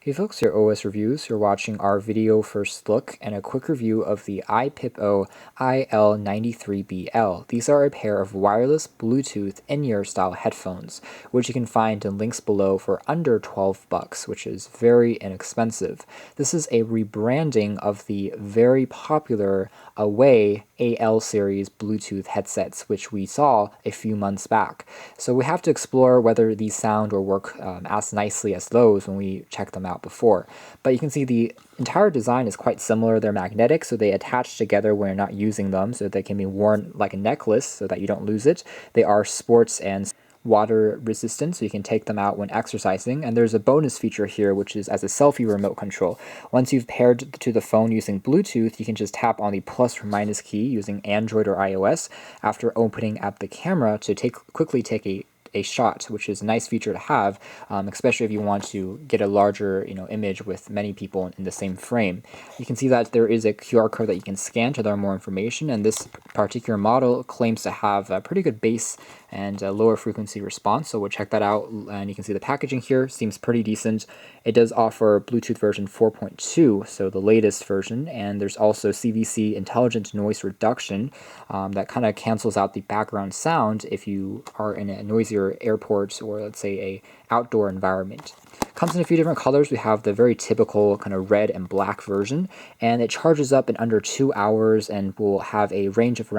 Hey folks, your OS Reviews. You're watching our video first look and a quick review of the iPipoo IL-93BL. These are a pair of wireless Bluetooth in-ear style headphones, which you can find in links below for under $12, which is very inexpensive. This is a rebranding of the very popular Away AL series Bluetooth headsets, which we saw a few months back. So we have to explore whether these sound or work as nicely as those when we check them out before. But you can see the entire design is quite similar. They're magnetic, so they attach together when you're not using them, so they can be worn like a necklace so that you don't lose it. They are sports and water resistant, so you can take them out when exercising. And there's a bonus feature here, which is as a selfie remote control. Once you've paired to the phone using Bluetooth, you can just tap on the plus or minus key using Android or iOS after opening up the camera to quickly take a shot, which is a nice feature to have, especially if you want to get a larger image with many people in the same frame. You can see that there is a QR code that you can scan to learn more information, and this particular model claims to have a pretty good bass and lower frequency response, so we'll check that out. And you can see the packaging here seems pretty decent. It does offer Bluetooth version 4.2, so the latest version, and there's also CVC intelligent noise reduction that kind of cancels out the background sound if you are in a noisier airport or let's say a outdoor environment. Comes in a few different colors. We have the very typical kind of red and black version, and it charges up in under 2 hours and will have a range of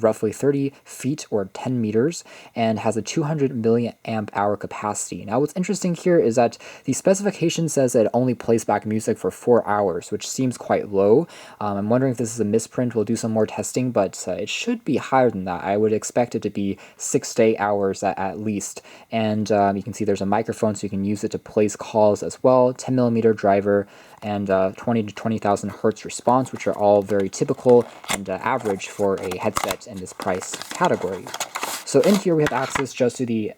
roughly 30 feet or 10 meters and has a 200 milliamp hour capacity. Now what's interesting here is that the specification says that it only plays back music for 4 hours, which seems quite low. I'm wondering if this is a misprint. We'll do some more testing, but it should be higher than that. I would expect it to be 6 to 8 hours at least. And you can see there's a microphone, so you can use it to place calls as well, 10mm driver, and 20 to 20,000 hertz response, which are all very typical and average for a headset in this price category. So in here we have access just to the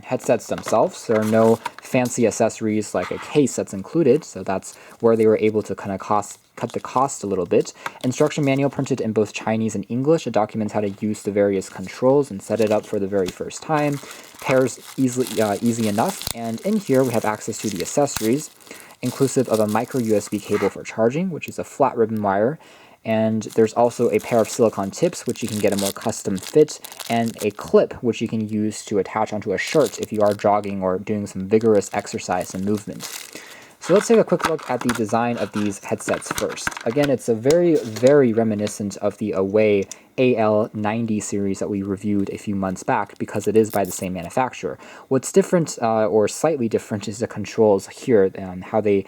headsets themselves. There are no fancy accessories like a case that's included, so that's where they were able to kind of cut the cost a little bit. Instruction manual printed in both Chinese and English. It documents how to use the various controls and set it up for the very first time. Pairs easy enough. And in here we have access to the accessories, inclusive of a micro USB cable for charging, which is a flat ribbon wire. And there's also a pair of silicone tips, which you can get a more custom fit, and a clip, which you can use to attach onto a shirt if you are jogging or doing some vigorous exercise and movement. So let's take a quick look at the design of these headsets first. Again, it's a very reminiscent of the Away AL-90 series that we reviewed a few months back because it is by the same manufacturer. What's different or slightly different is the controls here, how they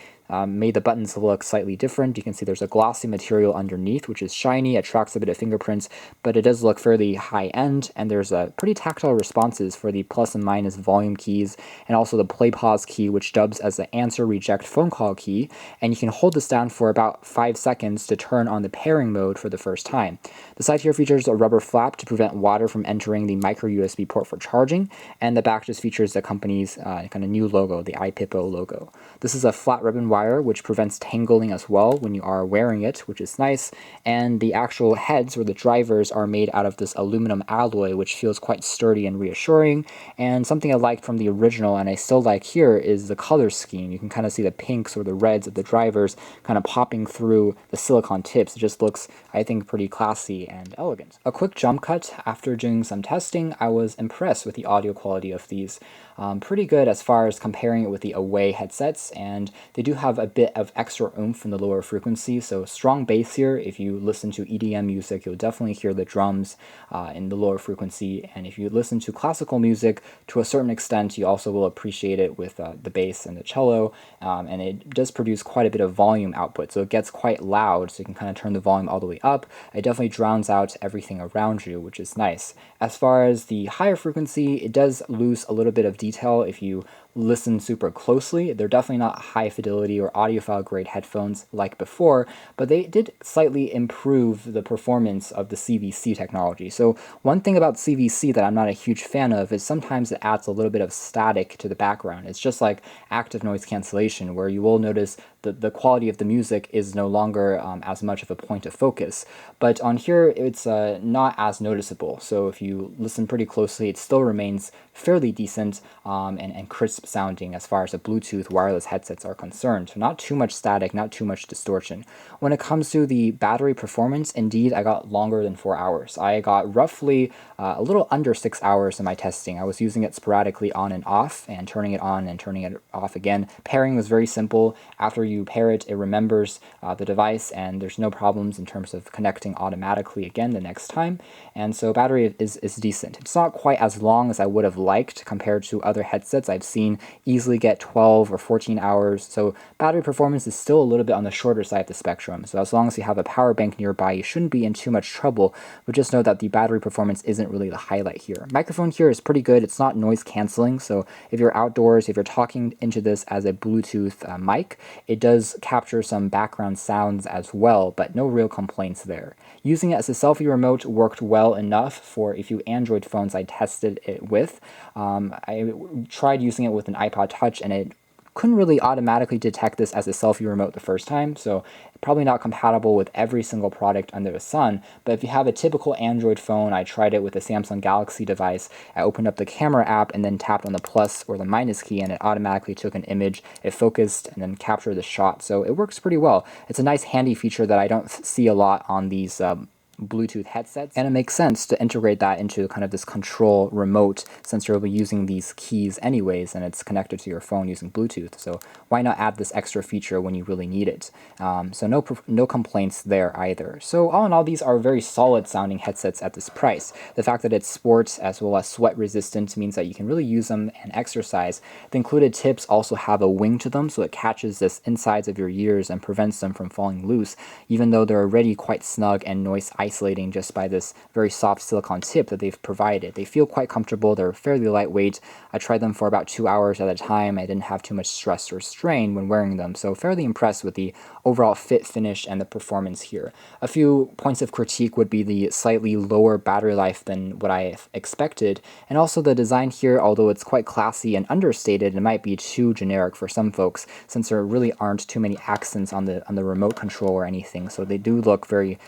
made the buttons look slightly different. You can see there's a glossy material underneath, which is shiny, attracts a bit of fingerprints, but it does look fairly high-end, and there's pretty tactile responses for the plus and minus volume keys, and also the play pause key, which dubs as the answer reject phone call key, and you can hold this down for about 5 seconds to turn on the pairing mode for the first time. The side here features a rubber flap to prevent water from entering the micro USB port for charging, and the back just features the company's kind of new logo, the iPipoo logo. This is a flat ribbon wire, which prevents tangling as well when you are wearing it, which is nice. And the actual heads or the drivers are made out of this aluminum alloy, which feels quite sturdy and reassuring. And something I liked from the original, and I still like here, is the color scheme. You can kind of see the pinks or the reds of the drivers kind of popping through the silicone tips. It just looks, I think, pretty classy and elegant. A quick jump cut. After doing some testing, I was impressed with the audio quality of these. Pretty good as far as comparing it with the Away headsets, and they do have a bit of extra oomph from the lower frequency, so strong bass here. If you listen to EDM music, you'll definitely hear the drums in the lower frequency, and if you listen to classical music to a certain extent, you also will appreciate it with the bass and the cello, and it does produce quite a bit of volume output, so it gets quite loud, so you can kind of turn the volume all the way up. It definitely drowns out everything around you, which is nice. As far as the higher frequency, it does lose a little bit of detail if you listen super closely. They're definitely not high fidelity or audiophile grade headphones like before, but they did slightly improve the performance of the CVC technology. So one thing about CVC that I'm not a huge fan of is sometimes it adds a little bit of static to the background. It's just like active noise cancellation, where you will notice the quality of the music is no longer as much of a point of focus. But on here, it's not as noticeable. So if you listen pretty closely, it still remains fairly decent and crisp crisp sounding as far as the Bluetooth wireless headsets are concerned. So not too much static, not too much distortion. When it comes to the battery performance, indeed, I got longer than 4 hours. I got roughly a little under 6 hours in my testing. I was using it sporadically on and off, and turning it on and turning it off again. Pairing was very simple. After you pair it, it remembers the device, and there's no problems in terms of connecting automatically again the next time. And so battery is decent. It's not quite as long as I would have liked compared to other headsets I've seen easily get 12 or 14 hours. So battery performance is still a little bit on the shorter side of the spectrum. So as long as you have a power bank nearby, you shouldn't be in too much trouble, but just know that the battery performance isn't really the highlight here. Microphone here is pretty good. It's not noise canceling, so if you're outdoors, if you're talking into this as a Bluetooth mic, it does capture some background sounds as well, but no real complaints there. Using it as a selfie remote worked well enough for a few Android phones I tested it with. I tried using it with an iPod Touch, and it couldn't really automatically detect this as a selfie remote the first time, so probably not compatible with every single product under the sun. But if you have a typical Android phone, I tried it with a Samsung Galaxy device. I opened up the camera app and then tapped on the plus or the minus key, and it automatically took an image, it focused, and then captured the shot. So it works pretty well. It's a nice handy feature that I don't see a lot on these Bluetooth headsets, and it makes sense to integrate that into kind of this control remote, since you'll be using these keys anyways and it's connected to your phone using Bluetooth. So why not add this extra feature when you really need it? So no complaints there either. So all in all, these are very solid sounding headsets at this price. The fact that it's sports as well as sweat resistant means that you can really use them and exercise. The included tips also have a wing to them, so it catches the insides of your ears and prevents them from falling loose, even though they're already quite snug and noise isolating just by this very soft silicone tip that they've provided. They feel quite comfortable. They're fairly lightweight. I tried them for about 2 hours at a time. I didn't have too much stress or strain when wearing them, so fairly impressed with the overall fit, finish, and the performance here. A few points of critique would be the slightly lower battery life than what I expected, and also the design here, although it's quite classy and understated, it might be too generic for some folks, since there really aren't too many accents on the remote control or anything, so they do look very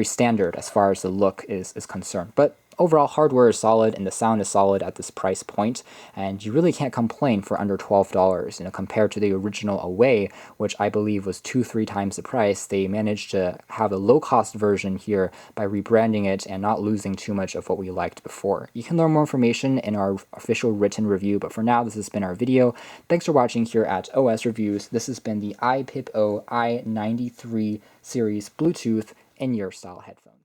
standard as far as the look is concerned. But overall, hardware is solid and the sound is solid at this price point, and you really can't complain for under $12. Compared to the original Away, which I believe was 2-3 times the price, they managed to have a low-cost version here by rebranding it and not losing too much of what we liked before. You can learn more information in our official written review, but for now, this has been our video. Thanks for watching here at OS Reviews. This has been the iPipoo i93 series Bluetooth in-ear style headphones.